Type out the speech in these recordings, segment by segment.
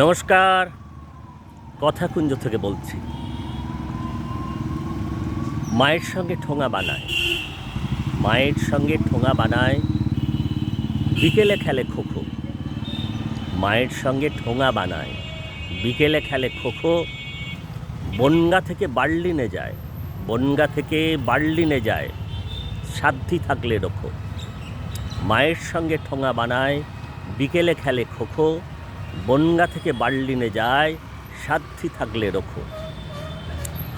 নমস্কার, কথাকুঞ্জ থেকে বলছি। মায়ের সঙ্গে ঠোঙা বানায়, মায়ের সঙ্গে ঠোঙা বানায়, বিকেলে খেলে খোখো। মায়ের সঙ্গে ঠোঙা বানায়, বিকেলে খেলে খোখো। বনগা থেকে বার্লিনে যায়, বনগা থেকে বার্লিনে যায়, সাধ্যি থাকলে রোখো। মায়ের সঙ্গে ঠোঙা বানায়, বিকেলে খেলে খোখো। বনগা থেকে বার্লিনে যায়, সাধ্যি থাকলে রোখো।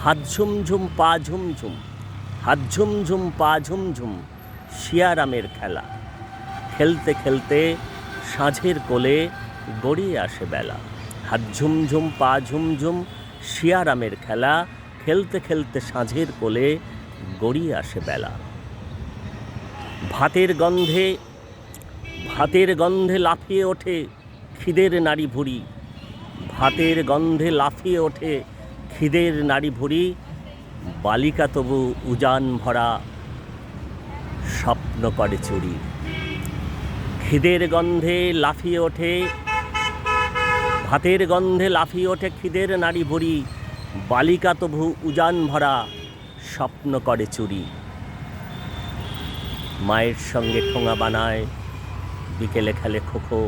হাত ঝুমঝুম পা ঝুমঝুম, হাত ঝুমঝুম পা ঝুমঝুম, শিয়ারামের খেলা। খেলতে খেলতে সাঁঝের কোলে গড়িয়ে আসে বেলা। হাত ঝুমঝুম পা ঝুমঝুম, শিয়ারামের খেলা। খেলতে খেলতে সাঁঝের কোলে গড়িয়ে আসে বেলা। ভাতের গন্ধে, ভাতের গন্ধে লাফিয়ে ওঠে খিদের নাড়ি ভুঁড়ি। ভাতের গন্ধে লাফিয়ে ওঠে খিদের নাড়ি ভুঁড়ি। বালিকা তবু উজান ভরা স্বপ্ন করে চুরি। খিদের গন্ধে লাফিয়ে ওঠে, ভাতের গন্ধে লাফিয়ে ওঠে খিদের নাড়ি ভুঁড়ি। বালিকা তবু উজান ভরা স্বপ্ন করে চুরি। মায়ের সঙ্গে ঠোঙা বানায়, বিকেলে খেলে খোখো।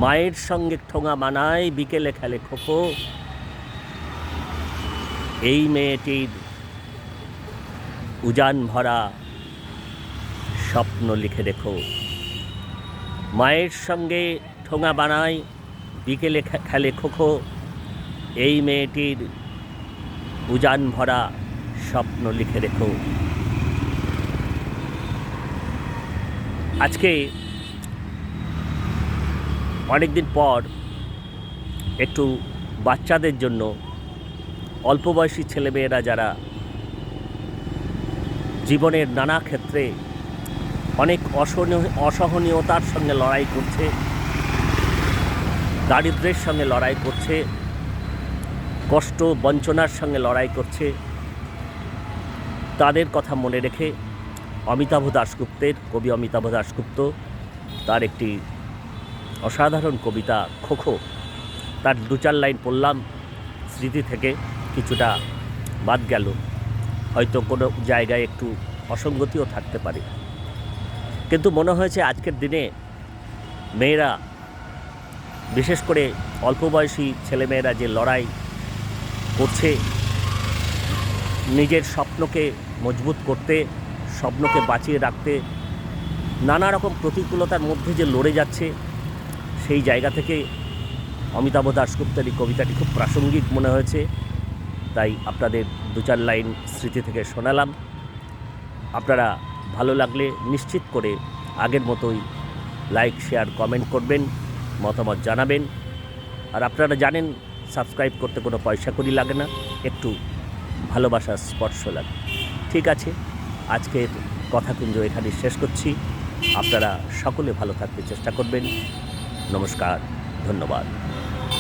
মায়ের সঙ্গে ঠোঙা বানায়, বিকেলে খেলে খোখো। এই মেয়েটির উজান ভরা স্বপ্ন লিখে রেখো। মায়ের সঙ্গে ঠোঙা বানায়, বিকেলে খেলে খোখো। এই মেয়েটির উজান ভরা স্বপ্ন লিখে রেখো। আজকে অনেকদিন পর একটু বাচ্চাদের জন্য, অল্প বয়সী ছেলেমেয়েরা যারা জীবনের নানা ক্ষেত্রে অনেক অসহনীয়তার সঙ্গে লড়াই করছে, দারিদ্র্যের সঙ্গে লড়াই করছে, কষ্ট বঞ্চনার সঙ্গে লড়াই করছে, তাদের কথা মনে রেখে অমিতাভ দাশগুপ্তের, কবি অমিতাভ দাশগুপ্ত, তার একটি অসাধারণ কবিতা খোখো, তার 2-4 লাইন পড়লাম। স্মৃতি থেকে কিছুটা বাদ গেল, হয়তো কোনো জায়গায় একটু অসঙ্গতিও থাকতে পারে, কিন্তু মনে হয়েছে আজকের দিনে মেয়েরা, বিশেষ করে অল্প বয়সী ছেলেমেয়েরা যে লড়াই করছে নিজের স্বপ্নকে মজবুত করতে, স্বপ্নকে বাঁচিয়ে রাখতে, নানা রকম প্রতিকূলতার মধ্যে যে লড়ে যাচ্ছে, সেই জায়গা থেকে অমিতাভ দাশগুপ্তের এই কবিতাটি খুব প্রাসঙ্গিক মনে হয়েছে, তাই আপনাদের 2-4 লাইন স্মৃতি থেকে শোনালাম। আপনারা ভালো লাগলে নিশ্চিত করে আগের মতোই লাইক, শেয়ার, কমেন্ট করবেন, মতামত জানাবেন। আর আপনারা জানেন সাবস্ক্রাইব করতে কোনো পয়সা কড়ি লাগে না, একটু ভালোবাসার স্পর্শ লাগে। ঠিক আছে, আজকের কথাকুঞ্জ এখানে শেষ করছি। আপনারা সকলে ভালো থাকতে চেষ্টা করবেন। নমস্কার, ধন্যবাদ।